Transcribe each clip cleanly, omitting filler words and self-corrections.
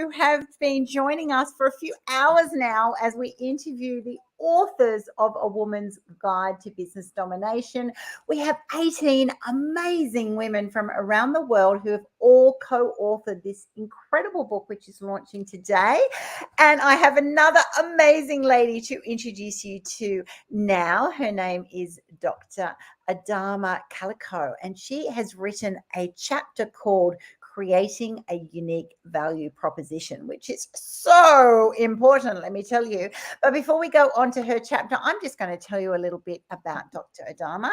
who have been joining us for a few hours now as we interview the authors of A Woman's Guide to Business Domination. We have 18 amazing women from around the world who have all co-authored this incredible book, which is launching today. And I have another amazing lady to introduce you to now. Her name is Dr. Adama Kalokoh, and she has written a chapter called Creating a Unique Value Proposition, which is so important, let me tell you. But before we go on to her chapter, I'm just going to tell you a little bit about Dr. Adama.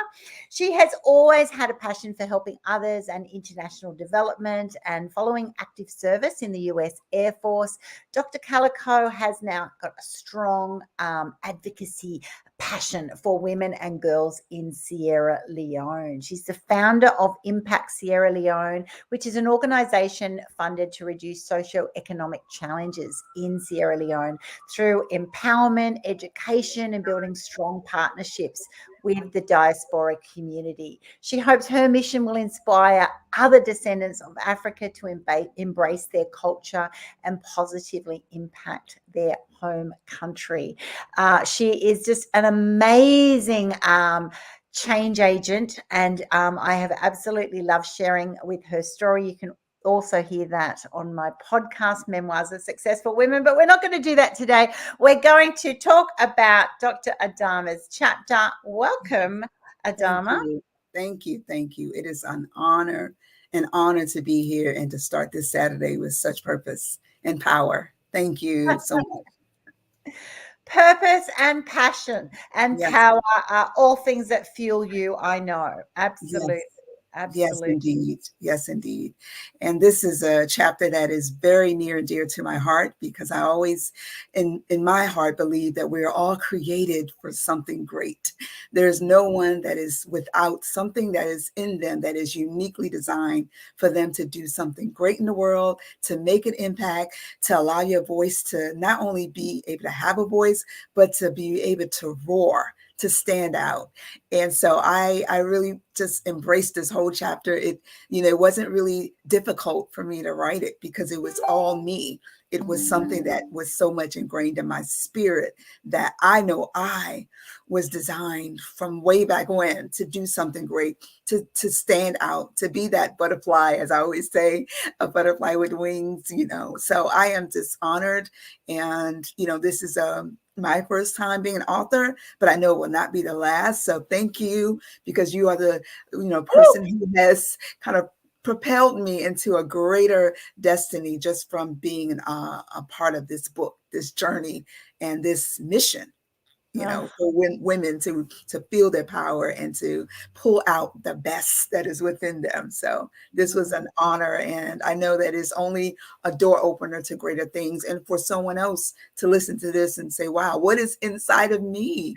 She has always had a passion for helping others and international development, and following active service in the US Air Force, Dr. Kalokoh has now got a strong advocacy passion for women and girls in Sierra Leone. She's the founder of Impact Sierra Leone, which is an organization funded to reduce socioeconomic challenges in Sierra Leone through empowerment, education, and building strong partnerships with the diaspora community. She hopes her mission will inspire other descendants of Africa to embrace their culture and positively impact their home country. She is just an amazing change agent, and I have absolutely loved sharing with her story. You can also hear that on my podcast, Memoirs of Successful Women, but we're not going to do that today. We're going to talk about Dr. Adama's chapter. Welcome, Adama. Thank you. It is an honor to be here and to start this Saturday with such purpose and power. Thank you so much. Purpose and passion and power are all things that fuel you, I know. Absolutely. Yes. Absolutely. Yes, indeed. And this is a chapter that is very near and dear to my heart, because I always, in my heart, believe that we're all created for something great. There's no one that is without something that is in them that is uniquely designed for them to do something great in the world, to make an impact, to allow your voice to not only be able to have a voice, but to be able to roar, to stand out. And so I really just embraced this whole chapter. It wasn't really difficult for me to write it because it was all me. It was something that was so much ingrained in my spirit that I know I was designed from way back when to do something great, to stand out, to be that butterfly, as I always say, a butterfly with wings, So I am just honored. And, this is my first time being an author, but I know it will not be the last. So thank you, because you are the person who has kind of propelled me into a greater destiny just from being a part of this book, this journey, and this mission. For women to feel their power and to pull out the best that is within them. So this was an honor, and I know that it's only a door opener to greater things. And for someone else to listen to this and say, wow, what is inside of me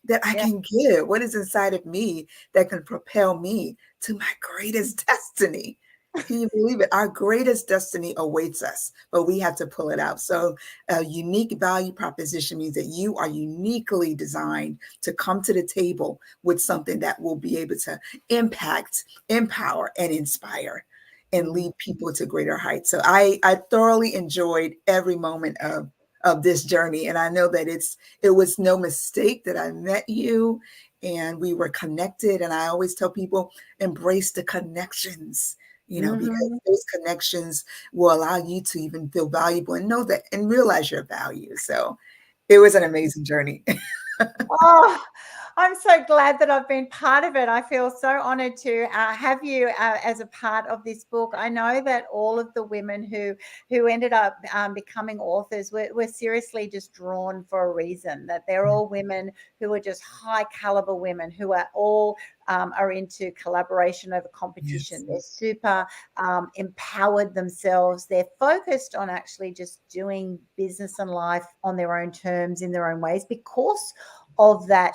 that I can give? What is inside of me that can propel me to my greatest destiny? Can you believe it? Our greatest destiny awaits us, but we have to pull it out. So a unique value proposition means that you are uniquely designed to come to the table with something that will be able to impact, empower, and inspire and lead people to greater heights. So I thoroughly enjoyed every moment of this journey. And I know that it was no mistake that I met you and we were connected. And I always tell people, embrace the connections. Because those connections will allow you to even feel valuable and know that and realize your value. So it was an amazing journey. Oh, I'm so glad that I've been part of it. I feel so honored to have you as a part of this book. I know that all of the women who ended up becoming authors were seriously just drawn for a reason, that they're all women who are just high caliber women who are all are into collaboration over competition. They're super empowered themselves. They're focused on actually just doing business and life on their own terms, in their own ways, because of that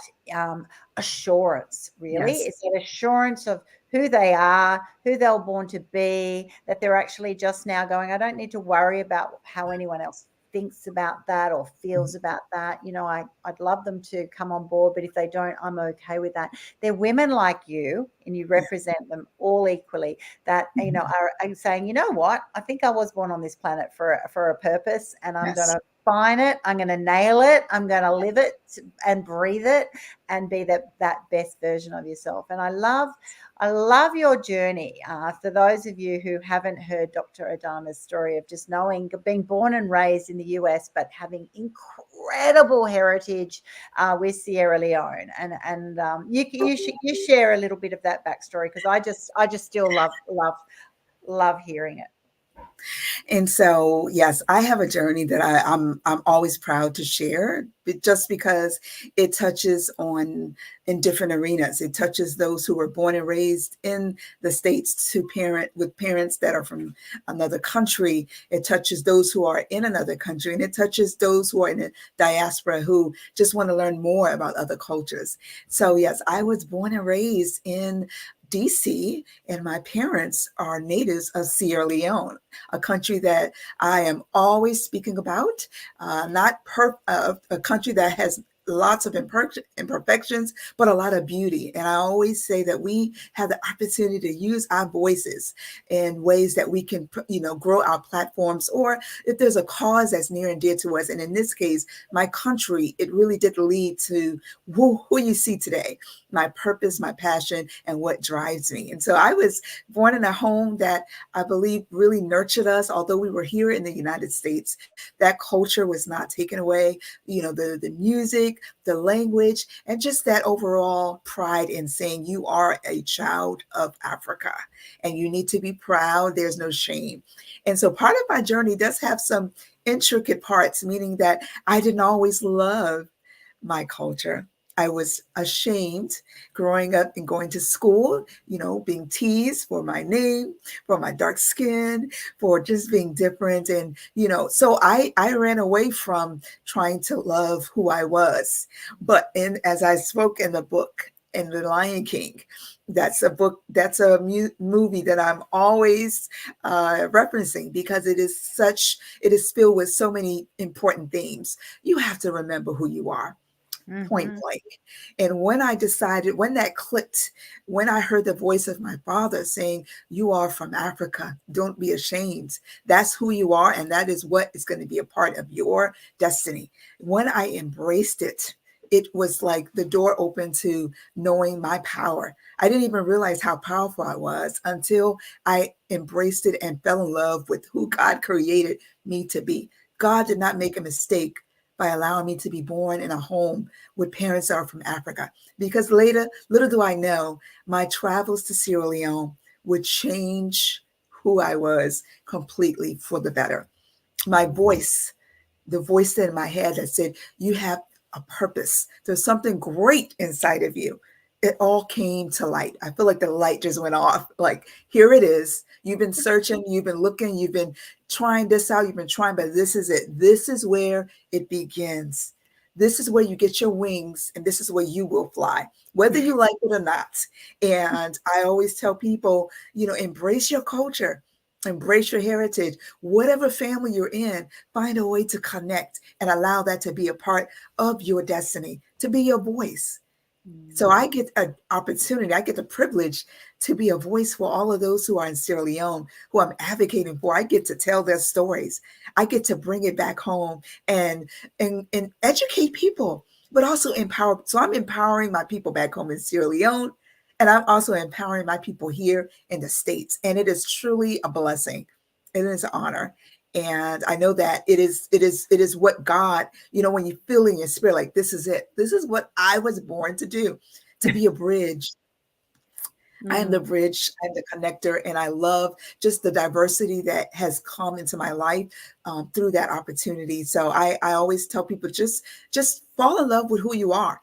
assurance, really. It's that assurance of who they are, who they're born to be, that they're actually just now going, I don't need to worry about how anyone else thinks about that or feels about that, I'd love them to come on board. But if they don't, I'm okay with that. They're women like you, and you Yeah. represent them all equally, that, are saying, you know what, I think I was born on this planet for a purpose, and I'm going Yes. to find it. I'm going to nail it. I'm going to live it and breathe it and be that best version of yourself. And I love your journey. For those of you who haven't heard Dr. Adama's story of just being born and raised in the US, but having incredible heritage with Sierra Leone, and you share a little bit of that backstory, because I just still love hearing it. And so, yes, I have a journey that I'm always proud to share, just because it touches on in different arenas. It touches those who were born and raised in the States with parents that are from another country. It touches those who are in another country, and it touches those who are in the diaspora who just want to learn more about other cultures. So, yes, I was born and raised in DC, and my parents are natives of Sierra Leone, a country that I am always speaking about, a country that has lots of imperfections, but a lot of beauty. And I always say that we have the opportunity to use our voices in ways that we can, grow our platforms, or if there's a cause that's near and dear to us. And in this case, my country, it really did lead to who you see today, my purpose, my passion, and what drives me. And so I was born in a home that I believe really nurtured us. Although we were here in the United States, that culture was not taken away. The music, the language, and just that overall pride in saying you are a child of Africa and you need to be proud. There's no shame. And so part of my journey does have some intricate parts, meaning that I didn't always love my culture. I was ashamed growing up and going to school, being teased for my name, for my dark skin, for just being different. And, so I ran away from trying to love who I was. But as I spoke in the book, in The Lion King, that's a movie that I'm always referencing, because it is filled with so many important themes. You have to remember who you are. Point blank. And when that clicked, when I heard the voice of my father saying, you are from Africa, don't be ashamed. That's who you are. And that is what is going to be a part of your destiny. When I embraced it, it was like the door opened to knowing my power. I didn't even realize how powerful I was until I embraced it and fell in love with who God created me to be. God did not make a mistake by allowing me to be born in a home with parents that are from Africa. Because later, little do I know, my travels to Sierra Leone would change who I was completely for the better. My voice, the voice in my head that said, you have a purpose. There's something great inside of you. It all came to light. I feel like the light just went off. Like, here it is. You've been searching, you've been looking, you've been trying this out, you've been trying, but this is it. This is where it begins. This is where you get your wings, and this is where you will fly, whether you like it or not. And I always tell people, embrace your culture, embrace your heritage, whatever family you're in, find a way to connect and allow that to be a part of your destiny, to be your voice. So I get an opportunity, I get the privilege to be a voice for all of those who are in Sierra Leone, who I'm advocating for. I get to tell their stories. I get to bring it back home and educate people, but also empower. So I'm empowering my people back home in Sierra Leone, and I'm also empowering my people here in the States. And it is truly a blessing. It is an honor. And I know that it is what God, when you feel in your spirit, like, this is it. This is what I was born to do, to be a bridge. I am the bridge, I'm the connector, and I love just the diversity that has come into my life through that opportunity. So I always tell people, just fall in love with who you are.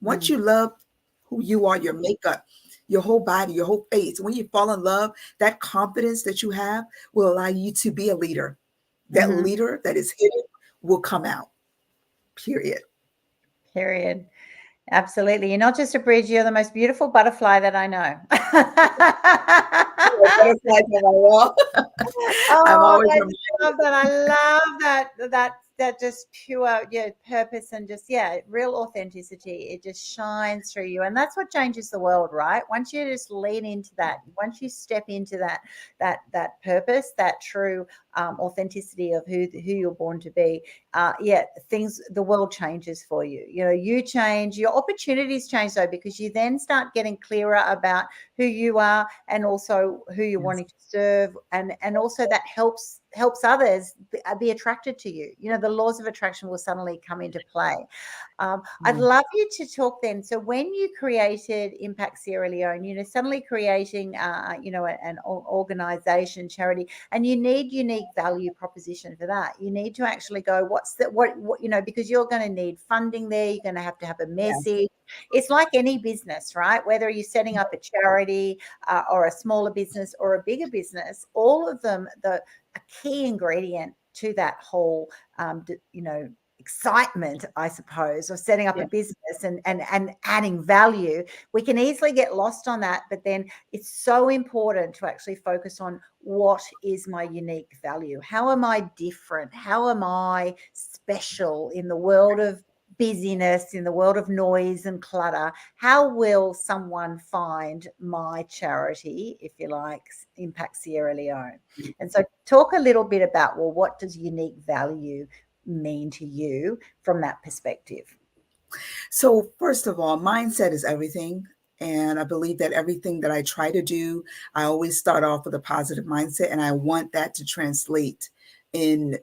Once you love who you are, your makeup, your whole body, your whole face, when you fall in love, that confidence that you have will allow you to be a leader. That leader that is hidden will come out, period. Period. Absolutely. You're not just a bridge, you're the most beautiful butterfly that I know. butterflies on my wall. I'm Oh, always I reminded. love that. I love that just pure, yeah, purpose and just, yeah, real authenticity. It just shines through you. And that's what changes the world, right? Once you just lean into that, once you step into that purpose, that true authenticity of who you're born to be, yeah, the world changes for you. You know, you change, your opportunities change though, because you then start getting clearer about who you are and also who you're Yes. wanting to serve, and also that helps others be attracted to you. You know, the laws of attraction will suddenly come into play. I'd Mm. love you to talk then. So when you created Impact Sierra Leone, you know, suddenly creating, you know, an organization, charity, and you need unique value proposition for that. You need to actually go, what, you know, because you're going to need funding there. You're going to have a Yes. message. It's like any business, right? Whether you're setting up a charity or a smaller business or a bigger business, all of them, a key ingredient to that whole, you know, excitement, I suppose, of setting up a Yeah. business and adding value. We can easily get lost on that, but then it's so important to actually focus on what is my unique value? How am I different? How am I special in the world of busyness, in the world of noise and clutter? How will someone find my charity, if you like, Impact Sierra Leone? And so talk a little bit about, well, what does unique value mean to you from that perspective? So, first of all, mindset is everything. And I believe that everything that I try to do, I always start off with a positive mindset. And I want that to translate in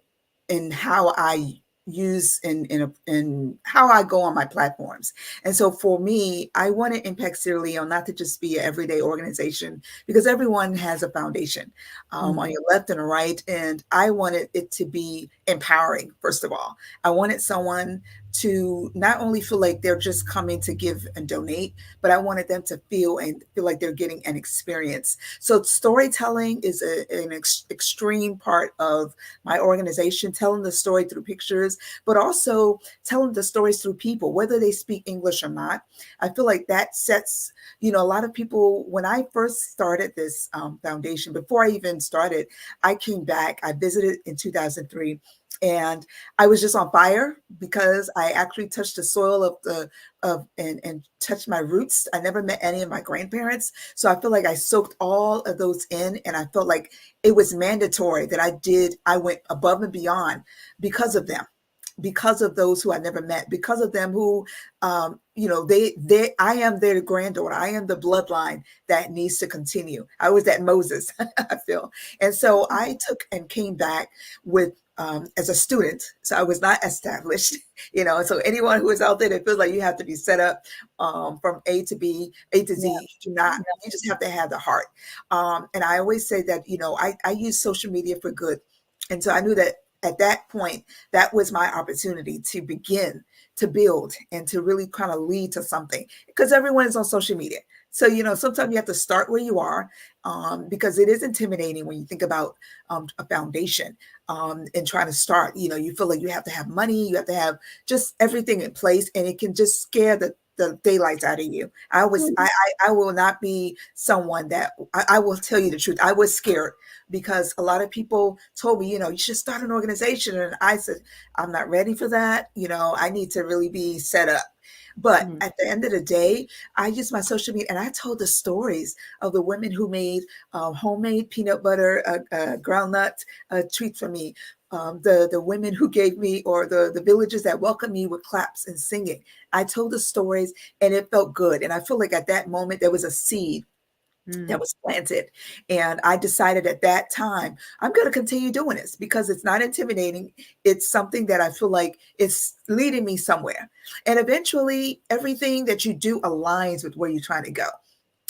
how I use in how I go on my platforms. And so for me, I want to impact Sierra Leone not to just be an everyday organization, because everyone has a foundation on your left and right. And I wanted it to be empowering, first of all. I wanted someone to not only feel like they're just coming to give and donate, but I wanted them to feel like they're getting an experience. So storytelling is an extreme part of my organization, telling the story through pictures, but also telling the stories through people, whether they speak English or not. I feel like that sets, you know, a lot of people, when I first started this foundation, before I even started, I came back, I visited in 2003. And I was just on fire because I actually touched the soil and touched my roots. I never met any of my grandparents. So I feel like I soaked all of those in, and I felt like it was mandatory that I went above and beyond because of them, because of those who I never met, because of them who, you know, I am their granddaughter. I am the bloodline that needs to continue. I was that Moses, I feel. And so I took and came back with, as a student. So I was not established, you know, so anyone who is out there that feels like you have to be set up from A to B, A to Z, Yeah. you do not, you just have to have the heart. And I always say that, you know, I use social media for good. And so I knew that at that point, that was my opportunity to begin to build and to really kind of lead to something, because everyone is on social media. So, you know, sometimes you have to start where you are, because it is intimidating when you think about a foundation and trying to start. You know, you feel like you have to have money, you have to have just everything in place, and it can just scare the daylights out of you. I will not be someone that I will tell you the truth. I was scared because a lot of people told me, you know, you should start an organization. And I said, I'm not ready for that. You know, I need to really be set up. But at the end of the day, I used my social media and I told the stories of the women who made homemade peanut butter, groundnut treats for me. The women who gave me, or the villagers that welcomed me with claps and singing. I told the stories and it felt good. And I feel like at that moment, there was a seed that was planted. And I decided at that time, I'm going to continue doing this because it's not intimidating. It's something that I feel like it's leading me somewhere. And eventually, everything that you do aligns with where you're trying to go.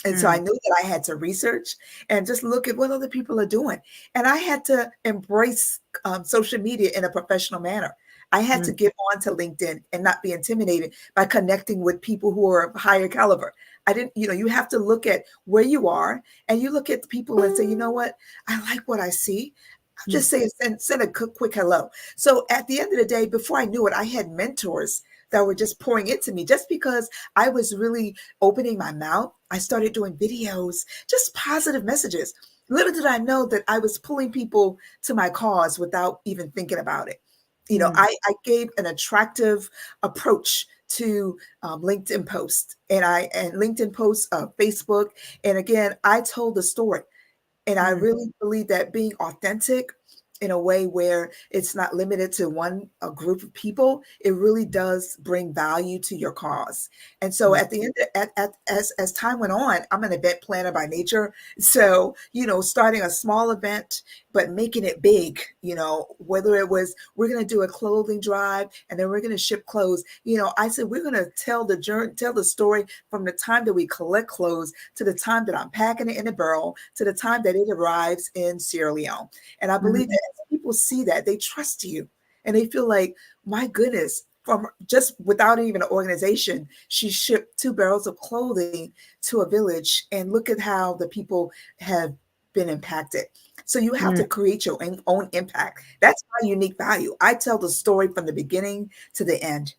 And so I knew that I had to research and just look at what other people are doing. And I had to embrace social media in a professional manner. I had to get on to LinkedIn and not be intimidated by connecting with people who are of higher caliber. I didn't, you know, you have to look at where you are and you look at the people and say, you know what, I like what I see. I'll just say, send a quick hello. So at the end of the day, before I knew it, I had mentors that were just pouring into me. Just because I was really opening my mouth, I started doing videos, just positive messages. Little did I know that I was pulling people to my cause without even thinking about it. Mm, I gave an attractive approach to LinkedIn posts, and LinkedIn posts, Facebook, and again, I told the story. And I mm, really believe that being authentic in a way where it's not limited to a group of people, it really does bring value to your cause. And so mm, at the end, as time went on, I'm an event planner by nature. So, starting a small event, but making it big, whether it was, we're going to do a clothing drive and then we're going to ship clothes. I said, we're going to tell the journey, tell the story from the time that we collect clothes to the time that I'm packing it in a barrel to the time that it arrives in Sierra Leone. And I believe mm, that as people see that, they trust you and they feel like, my goodness, from just without even an organization, she shipped 2 barrels of clothing to a village. And look at how the people have been impacted. So you have mm, to create your own impact. That's my unique value. I tell the story from the beginning to the end.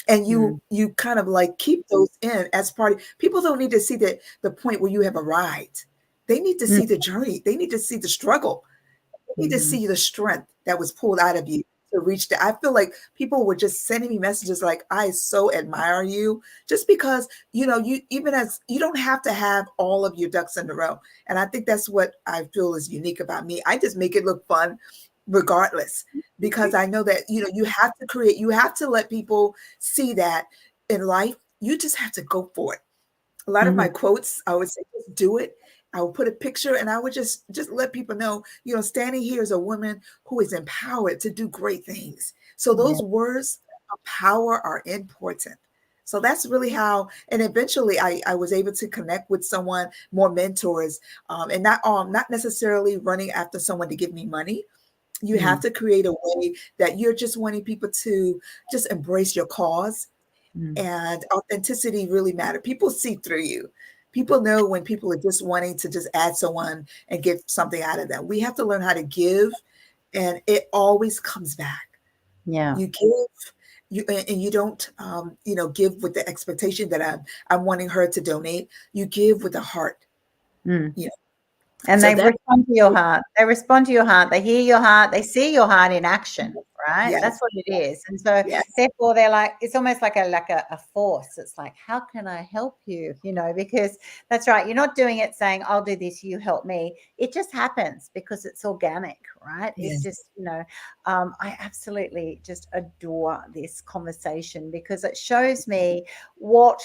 And mm, you kind of like keep those in as part of, people don't need to see the point where you have arrived. They need to mm, see the journey. They need to see the struggle. They need to mm, see the strength that was pulled out of you to reach that. I feel like people were just sending me messages like, I so admire you, just because, you, even as you don't have to have all of your ducks in a row. And I think that's what I feel is unique about me. I just make it look fun regardless, because I know that, you have to create, you have to let people see that in life, you just have to go for it. A lot of my mm. quotes, I would say, just do it. I would put a picture and I would just let people know, standing here is a woman who is empowered to do great things. So Yeah. those words of power are important. So that's really how, and eventually I was able to connect with someone, more mentors, and not necessarily running after someone to give me money. You have Mm, to create a way that you're just wanting people to just embrace your cause, mm, and authenticity really matter. People see through you. People know when people are just wanting to just add someone and get something out of them. We have to learn how to give, and it always comes back. yeah. You give, and you don't, give with the expectation that I'm wanting her to donate. You give with a heart. Mm. You know, And so they that, respond to your heart. They respond to your heart. They hear your heart. They see your heart in action, right? yes, That's what it is. And so yes, therefore they're like, it's almost like a force. It's like, how can I help you? Because that's right. You're not doing it saying, I'll do this, you help me. It just happens because it's organic, right? It's yes, just, I absolutely just adore this conversation because it shows me what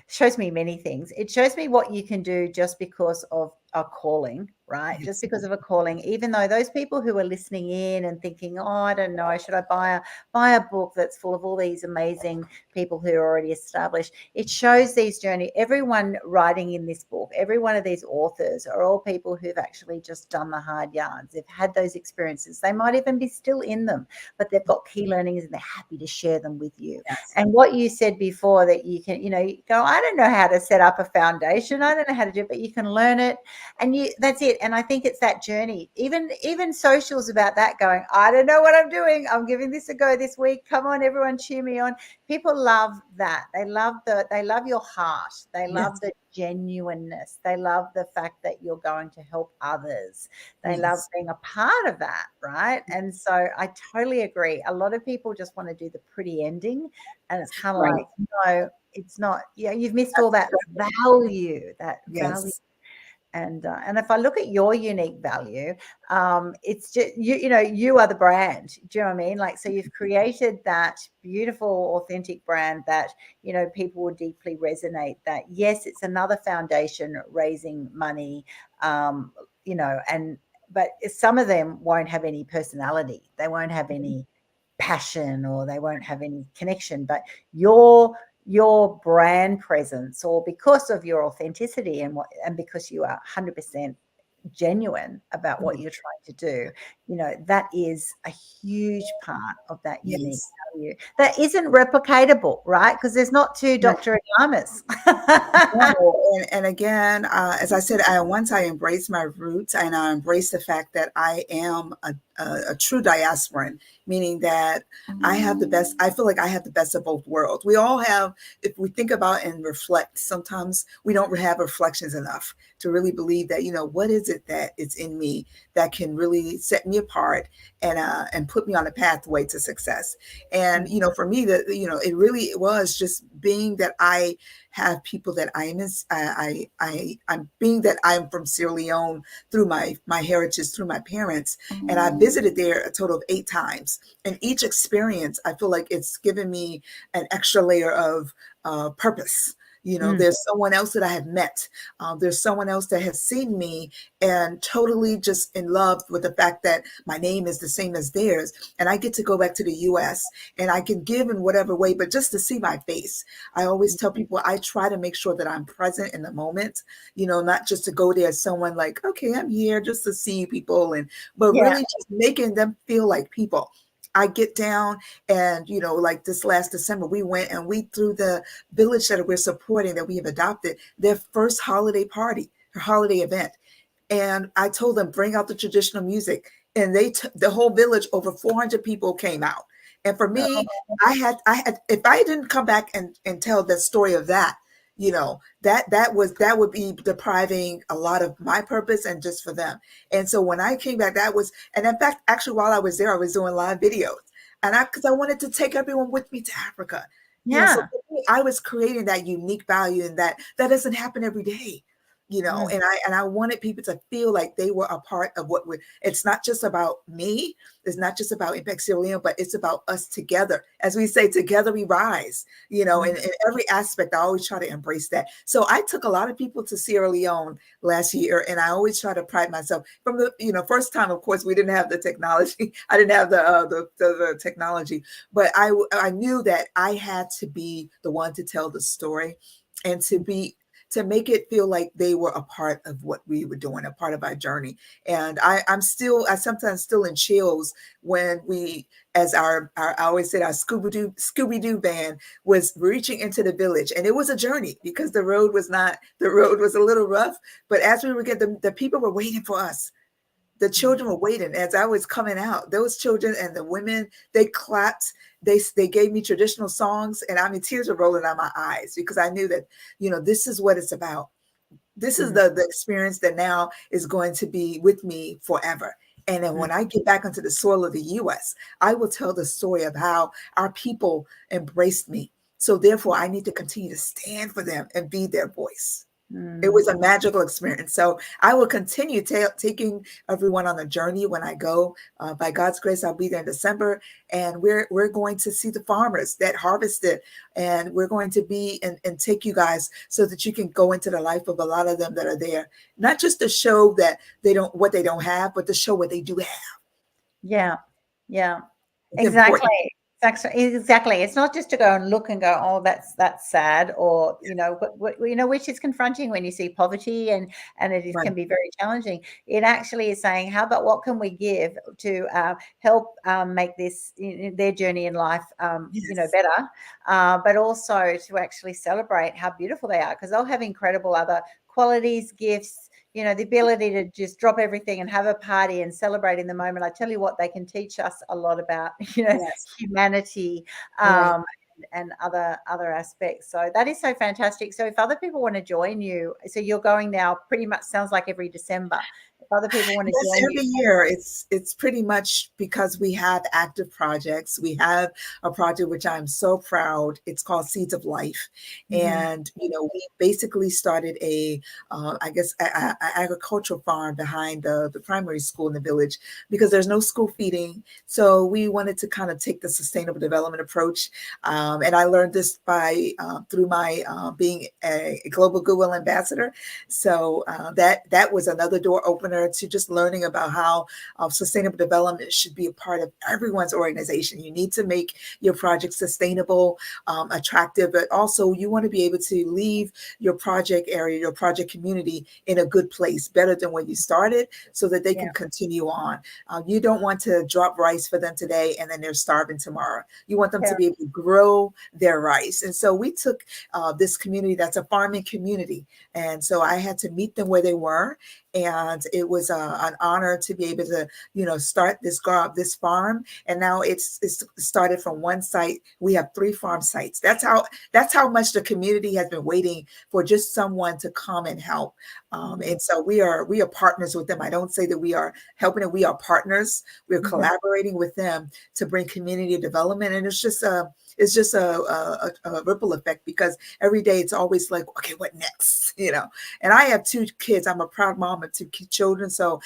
shows me many things. It shows me what you can do just because of a calling, right? Just yes, because of a calling, even though those people who are listening in and thinking, oh, I don't know, should I buy a book that's full of all these amazing people who are already established? It shows these journey. Everyone writing in this book, every one of these authors are all people who've actually just done the hard yards. They've had those experiences. They might even be still in them, but they've got key learnings and they're happy to share them with you. yes, And what you said before that you can, you go, I don't know how to set up a foundation. I don't know how to do it, but you can learn it. And that's it. And I think it's that journey. Even socials about that going, I don't know what I'm doing. I'm giving this a go this week. Come on, everyone, cheer me on. People love that. They love your heart. They love yes, the genuineness. They love the fact that you're going to help others. They love yes, being a part of that, right? And so I totally agree. A lot of people just want to do the pretty ending, and it's kind of right. like, no, it's not. Yeah, you've missed all That's that correct. value, that value. Yes, And if I look at your unique value, it's just you are the brand. Do you know what I mean? Like, so you've created that beautiful, authentic brand that people will deeply resonate. That yes, it's another foundation raising money, and but some of them won't have any personality. They won't have any passion, or they won't have any connection. But your brand presence, or because of your authenticity and because you are 100% genuine about what you're trying to do, that is a huge part of that unique Yes. value that isn't replicatable, right? Because there's not two Right. Dr. Adamas. No, and again, as I said, once I embrace my roots and I embrace the fact that I am a true diasporan, meaning that I have the best, I feel like I have the best of both worlds. We all have, if we think about and reflect, sometimes we don't have reflections enough to really believe that, what is it that is in me that can really set me apart and put me on a pathway to success. And, for me, it really was just being that I have people that I'm being that I'm from Sierra Leone through my heritage, through my parents. And I visited there a total of 8 times. And each experience, I feel like it's given me an extra layer of purpose. There's someone else that I have met. There's someone else that has seen me and totally just in love with the fact that my name is the same as theirs. And I get to go back to the US and I can give in whatever way, but just to see my face. I always tell people I try to make sure that I'm present in the moment, not just to go there as someone like, okay, I'm here just to see people, but Yeah. really just making them feel like people. I get down and, like this last December, we went and we threw the village that we're supporting, that we have adopted, their first holiday party, her holiday event. And I told them, bring out the traditional music. And the whole village, over 400 people came out. And for me, I had, if I didn't come back and tell the story of that, that would be depriving a lot of my purpose and just for them. And so when I came back, and in fact, actually, while I was there, I was doing live videos, because I wanted to take everyone with me to Africa. So Yeah. for me, I was creating that unique value, and that doesn't happen every day. And I wanted people to feel like they were a part of it's not just about me. It's not just about Impact Sierra Leone, but it's about us together. As we say, together we rise, in every aspect. I always try to embrace that. So I took a lot of people to Sierra Leone last year, and I always try to pride myself from the, first time, of course, we didn't have the technology. I didn't have the technology, but I knew that I had to be the one to tell the story and to make it feel like they were a part of what we were doing, a part of our journey. And I sometimes still in chills when I always said, our Scooby-Doo band was reaching into the village. And it was a journey because the road was a little rough, but as we were getting, the people were waiting for us. The children were waiting as I was coming out. Those children and the women, they clapped. They gave me traditional songs, and I mean, tears were rolling down my eyes because I knew that, this is what it's about. This is the experience that now is going to be with me forever. And then when I get back onto the soil of the US, I will tell the story of how our people embraced me. So therefore, I need to continue to stand for them and be their voice. It was a magical experience. So I will continue taking everyone on a journey when I go. By God's grace, I'll be there in December, and we're going to see the farmers that harvested, and we're going to be and take you guys so that you can go into the life of a lot of them that are there, not just to show that they don't have, but to show what they do have. Yeah. Yeah. It's Exactly. important. Exactly. It's not just to go and look and go, oh, that's sad, or which is confronting when you see poverty, and Right. can be very challenging. It actually is saying, how about what can we give to help make this their journey in life, Yes. better, but also to actually celebrate how beautiful they are, because they'll have incredible other qualities, gifts. The ability to just drop everything and have a party and celebrate in the moment. I tell you what, they can teach us a lot about, Yes. humanity, Right. and other aspects. So that is so fantastic. So if other people want to join you, so you're going now pretty much, sounds like every December. If other people want to Yes, join you. every year it's pretty much because we have active projects. We have a project which I'm so proud. It's called Seeds of Life, and we basically started I guess, a agricultural farm behind the primary school in the village because there's no school feeding. So we wanted to kind of take the sustainable development approach, and I learned this through my being a global Goodwill ambassador. So that was another door opener honor to just learning about how sustainable development should be a part of everyone's organization. You need to make your project sustainable, attractive, but also you want to be able to leave your project area, your project community in a good place, better than when you started, so that they can continue on. You don't want to drop rice for them today and then they're starving tomorrow. You want them to be able to grow their rice. And so we took this community that's a farming community. And so I had to meet them where they were. And it was an honor to be able to, start this farm. And now it's started from one site. We have 3 farm sites. That's how much the community has been waiting for just someone to come and help. And so we are partners with them. I don't say that we are helping them. We are partners. We're collaborating with them to bring community development. And it's just a ripple effect, because every day it's always like, okay, what next? And I have 2 kids. I'm a proud mom of 2 children. So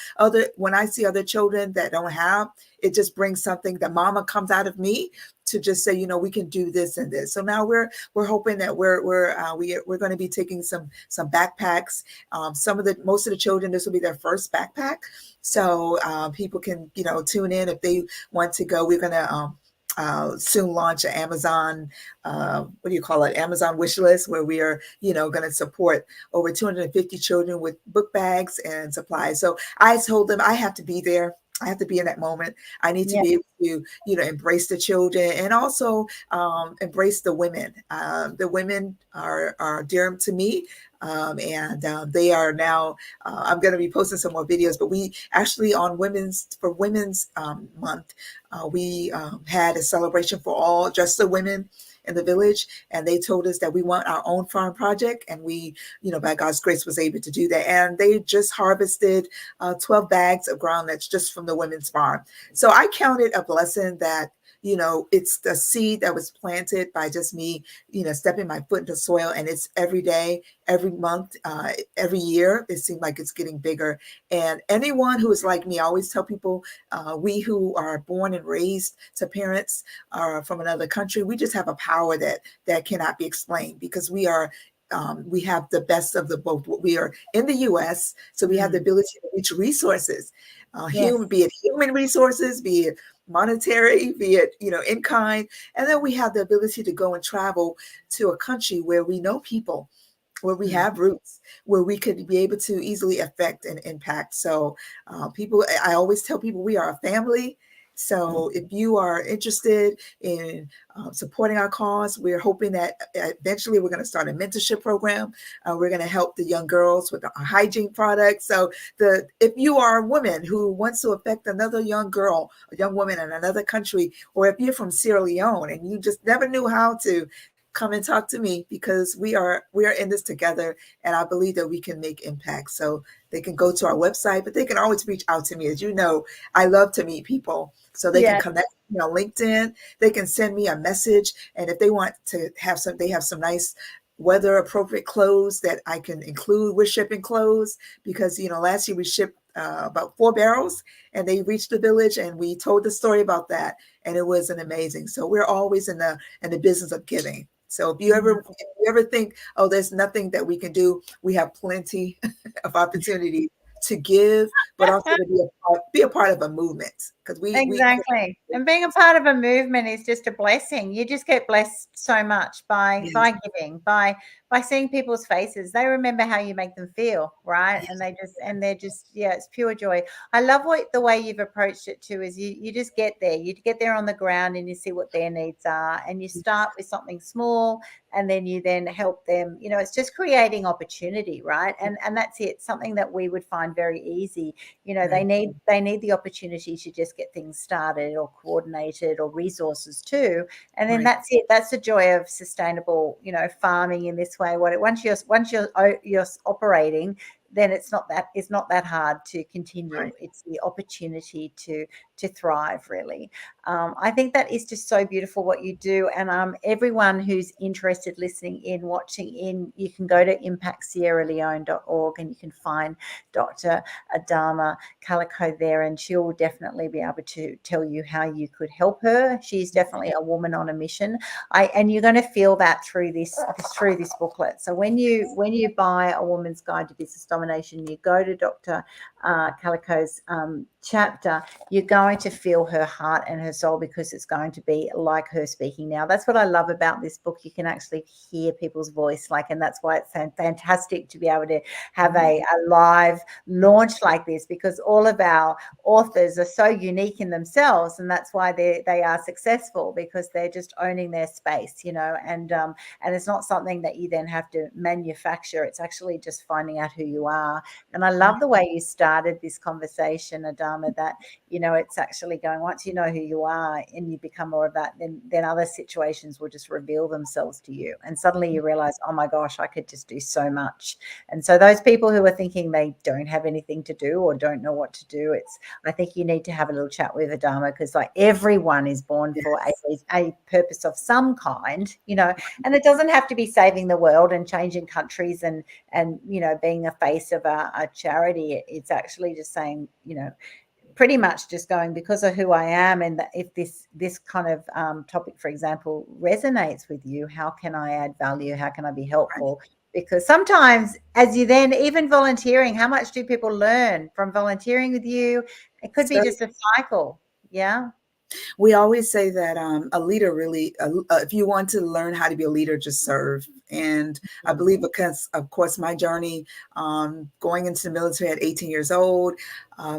when I see other children that don't have, it just brings something that mama comes out of me to just say, we can do this and this. So now we're hoping that we're going to be taking some backpacks. Most of the children, this will be their first backpack. So people can, tune in if they want to go. We're going to soon launch an Amazon, Amazon wish list, where we are, going to support over 250 children with book bags and supplies. So I told them I have to be there. I have to be in that moment. I need to be able to, embrace the children, and also embrace the women. The women are dear to me. And they are now, I'm going to be posting some more videos, but we actually for Women's Month, we had a celebration for just the women in the village, and they told us that we want our own farm project, and we, by God's grace, was able to do that. And they just harvested 12 bags of groundnuts just from the women's farm. So I count it a blessing that, it's the seed that was planted by just me, stepping my foot into soil, and it's every day, every month, every year. It seems like it's getting bigger. And anyone who is like me, I always tell people, we who are born and raised to parents from another country, we just have a power that cannot be explained, because we have the best of the both. We are in the U.S., so we have the ability to reach resources, be it human resources, be it monetary, be it, in kind. And then we have the ability to go and travel to a country where we know people, where we have roots, where we could be able to easily affect and impact. So I always tell people we are a family. So if you are interested in supporting our cause, we're hoping that eventually we're going to start a mentorship program. We're going to help the young girls with our hygiene products. So if you are a woman who wants to affect another young girl, a young woman in another country, or if you're from Sierra Leone and you just never knew how to, come and talk to me, because we are in this together, and I believe that we can make impact. So they can go to our website, but they can always reach out to me. As you know, I love to meet people, so they can connect me on LinkedIn. They can send me a message, and if they want to they have some nice weather appropriate clothes that I can include with shipping clothes, because last year we shipped about 4 barrels, and they reached the village, and we told the story about that, and it was amazing. So we're always in the business of giving. So if you ever think, oh, there's nothing that we can do, we have plenty of opportunity to give, but also to be a part of a movement, because exactly. And being a part of a movement is just a blessing. You just get blessed so much by giving, by seeing people's faces. They remember how you make them feel, right? And they're just it's pure joy. I love the way you've approached it too. Is you just get there. You get there on the ground and you see what their needs are, and you start with something small, and then you help them. It's just creating opportunity, right? And that's it. Something that we would find very easy. They need the opportunity to just get things started or coordinated, or resources too. And then that's it. That's the joy of sustainable, farming in this way. Once you're operating, then it's not that hard to continue. It's the opportunity to to thrive, really. I think that is just so beautiful what you do. And everyone who's interested, listening in, watching in, you can go to impactsierraleone.org and you can find Dr. Adama Kalokoh there, and she'll definitely be able to tell you how you could help her. She's definitely a woman on a mission. And you're going to feel that through this booklet. So when you buy A Woman's Guide to Business Domination, you go to Dr. Kalokoh's chapter, you're going to feel her heart and her soul, because it's going to be like her speaking now. That's what I love about this book. You can actually hear people's voice, and that's why it's fantastic to be able to have a live launch like this, because all of our authors are so unique in themselves, and that's why they are successful, because they're just owning their space, and it's not something that you then have to manufacture. It's actually just finding out who you are. And I love the way you started this conversation, Adama, that it's actually going, once you know who you are and you become more of that, then other situations will just reveal themselves to you, and suddenly you realize, oh my gosh, I could just do so much. And so those people who are thinking they don't have anything to do or don't know what to do, I think you need to have a little chat with Adama, because everyone is born for a purpose of some kind, and it doesn't have to be saving the world and changing countries and being a face of a charity. It's actually just saying, pretty much just going, because of who I am, and that if this kind of topic, for example, resonates with you, how can I add value? How can I be helpful? Because sometimes, as you then, even volunteering, how much do people learn from volunteering with you? It could be just a cycle. Yeah. We always say that a leader really, if you want to learn how to be a leader, just serve. And I believe, because, of course, my journey going into the military at 18 years old,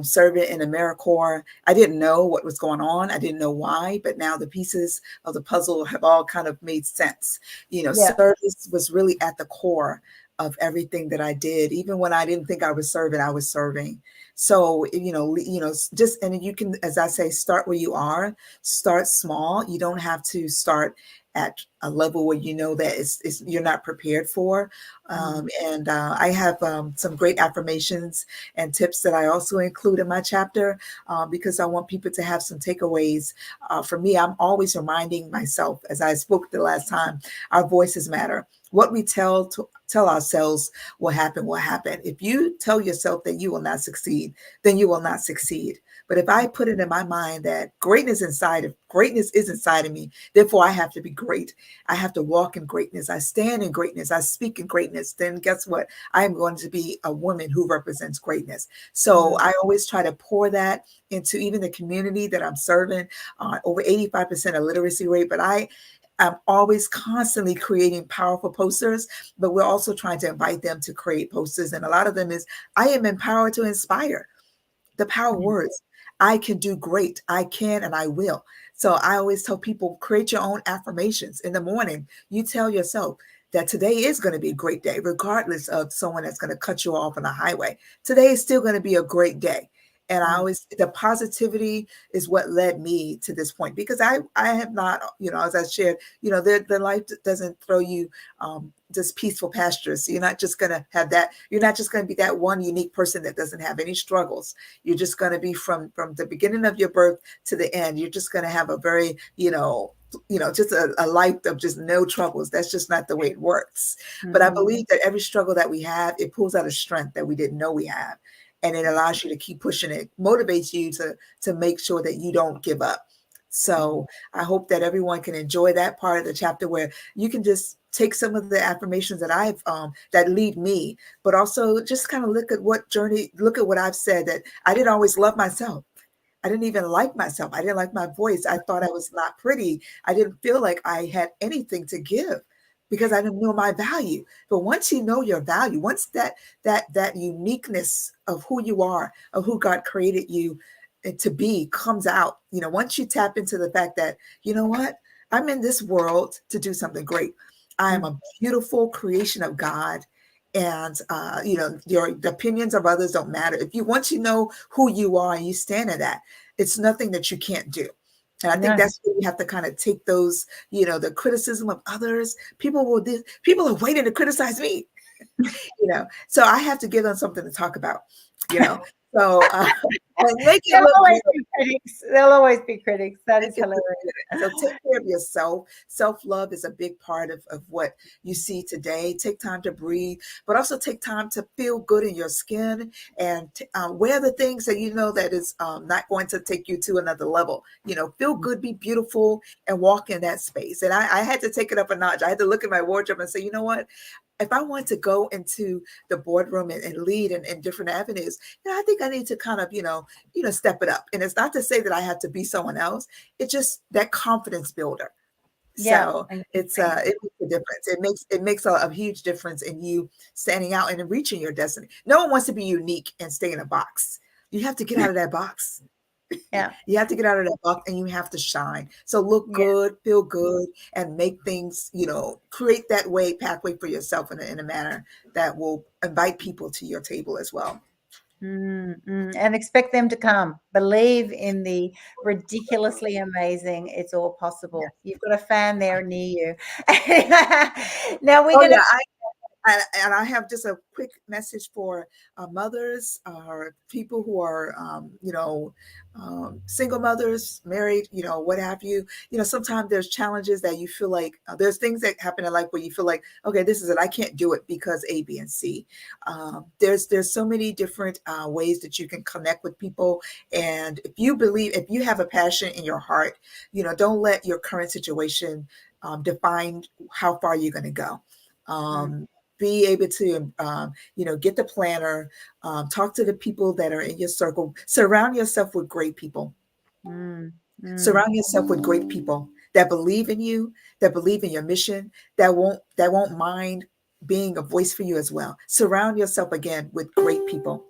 serving in AmeriCorps, I didn't know what was going on. I didn't know why, but now the pieces of the puzzle have all kind of made sense. Service was really at the core of everything that I did. Even when I didn't think I was serving. So, just, and you can, as I say, start where you are, start small. You don't have to start at a level where that you're not prepared for. And I have some great affirmations and tips that I also include in my chapter, because I want people to have some takeaways. For me, I'm always reminding myself, as I spoke the last time, our voices matter. What we tell ourselves will happen. If you tell yourself that you will not succeed, then you will not succeed. But if I put it in my mind that greatness is inside of me, therefore I have to be great. I have to walk in greatness. I stand in greatness. I speak in greatness. Then guess what? I am going to be a woman who represents greatness. So I always try to pour that into even the community that I'm serving. Over 85% illiteracy rate, but I'm always constantly creating powerful posters, but we're also trying to invite them to create posters. And a lot of them is, I am empowered to inspire. The power of words. I can do great. I can, and I will. So I always tell people, create your own affirmations. In the morning, you tell yourself that today is going to be a great day, regardless of someone that's going to cut you off on the highway. Today is still going to be a great day. And the positivity is what led me to this point, because I have not, as I shared, the life doesn't throw you just peaceful pastures. So you're not just going to have that. You're not just going to be that one unique person that doesn't have any struggles. You're just going to be from the beginning of your birth to the end. You're just going to have a very, just a life of just no troubles. That's just not the way it works. But I believe that every struggle that we have, it pulls out a strength that we didn't know we have. And it allows you to keep pushing. It motivates you to make sure that you don't give up. So I hope that everyone can enjoy that part of the chapter where you can just take some of the affirmations that I've that lead me, but also just kind of look at what I've said, that I didn't always love myself. I didn't even like myself. I didn't like my voice. I thought I was not pretty. I didn't feel like I had anything to give, because I didn't know my value. But once you know your value, once that uniqueness of who you are, of who God created you to be comes out, once you tap into the fact that, you know what, I'm in this world to do something great. I am a beautiful creation of God. And, the opinions of others don't matter. Once you know who you are and you stand in that, it's nothing that you can't do. And I think that's where we have to kind of take those, the criticism of others. People are waiting to criticize me, So I have to give them something to talk about, So and make it There'll look always good. be critics. There'll always be critics. That is Make it look hilarious. good. So take care of yourself. Self-love is a big part of what you see today. Take time to breathe, but also take time to feel good in your skin and wear the things that you know that is not going to take you to another level. You know, feel good, be beautiful, and walk in that space. And I had to take it up a notch. I had to look at my wardrobe and say, you know what? If I want to go into the boardroom and lead in different avenues, I think I need to kind of, step it up. And it's not to say that I have to be someone else. It's just that confidence builder. Yeah. So it makes a difference. It makes a huge difference in you standing out and in reaching your destiny. No one wants to be unique and stay in a box. You have to get out of that box. Yeah. You have to get out of that box and you have to shine. So look Yeah. good, feel good, and make things, create that pathway for yourself in a manner that will invite people to your table as well. And expect them to come. Believe in the ridiculously amazing. It's all possible. You've got a fan there near you. Now we're Oh going to. yeah, and I have just a quick message for mothers or people who are, single mothers, married, what have you. Sometimes there's challenges that you feel like there's things that happen in life where you feel like, okay, this is it. I can't do it because A, B, and C. There's so many different ways that you can connect with people. And if you have a passion in your heart, don't let your current situation define how far you're going to go. Be able to, get the planner, talk to the people that are in your circle, surround yourself with great people, surround yourself with great people that believe in you, that believe in your mission, that won't mind being a voice for you as well. Surround yourself again with great people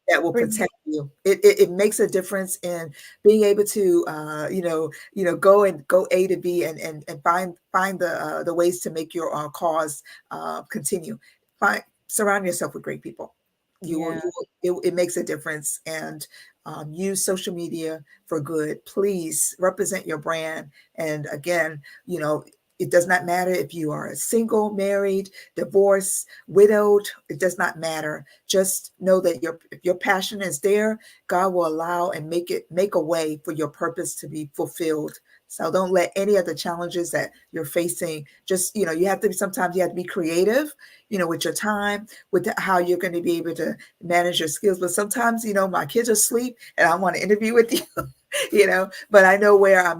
that will protect you. It makes a difference in being able to go A to B and find the ways to make your cause continue. Surround yourself with great people. It makes a difference. And use social media for good. Please represent your brand. And again, it does not matter if you are single, married, divorced, widowed. It does not matter. Just know that if your passion is there, God will allow and make a way for your purpose to be fulfilled. So don't let any of the challenges that you're facing, just, sometimes you have to be creative, with your time, with how you're going to be able to manage your skills. But sometimes, my kids are asleep and I want to interview with you, but I know where I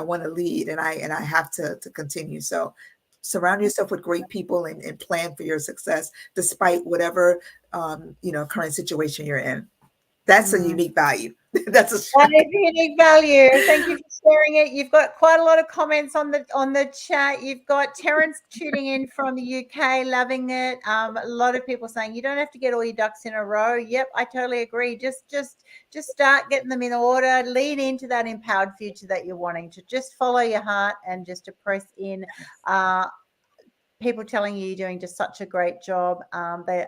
want to lead, and I have to continue. So surround yourself with great people and plan for your success, despite whatever, current situation you're in. That's a unique value. That's a That is unique value. Thank you for sharing it. You've got quite a lot of comments on the chat. You've got Terence tuning in from the UK, loving it. A lot of people saying you don't have to get all your ducks in a row. Yep, I totally agree. Just start getting them in order. Lean into that empowered future that you're wanting to. Just follow your heart and just to press in. People telling you you're doing just such a great job. They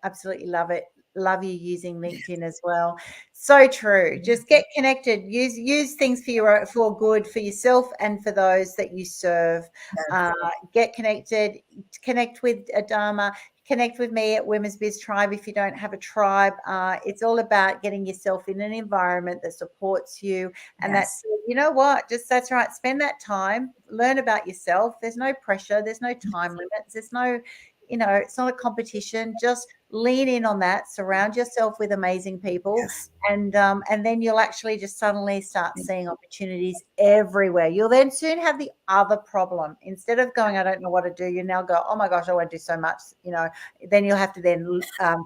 absolutely love it. Love you using LinkedIn as well. So true. Just get connected. Use things for good for yourself and for those that you serve. Get connected. Connect with Adama. Connect with me at Women's Biz Tribe if you don't have a tribe. It's all about getting yourself in an environment that supports you. And that's, that's right. Spend that time, learn about yourself. There's no pressure. There's no time limits. There's no, it's not a competition. Just lean in on that. Surround yourself with amazing people. And then you'll actually just suddenly start seeing opportunities everywhere. You'll then soon have the other problem. Instead of going, I don't know what to do, you now go, oh my gosh, I want to do so much. Then you'll have to then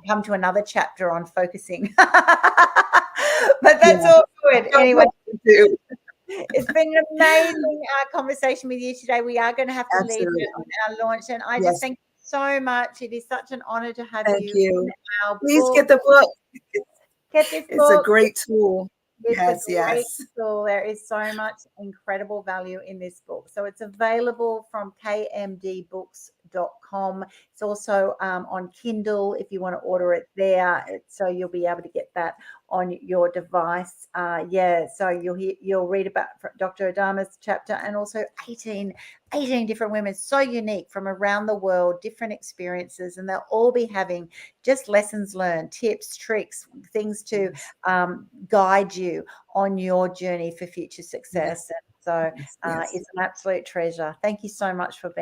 come to another chapter on focusing. But that's all good. Anyway, it's been an amazing conversation with you today. We are going to have to leave on our launch, and I just thank you so much. It is such an honor to have you. In our Please book. Get the book. Get this book. It's a great tool. It's a great tool. There is so much incredible value in this book. So it's available from kmdbooks.com. domination.com. It's also on Kindle if you want to order it there. So you'll be able to get that on your device. So you'll read about Dr. Adama's chapter, and also 18 different women, so unique from around the world, different experiences, and they'll all be having just lessons learned, tips, tricks, things to guide you on your journey for future success. And so Yes. it's an absolute treasure. Thank you so much for being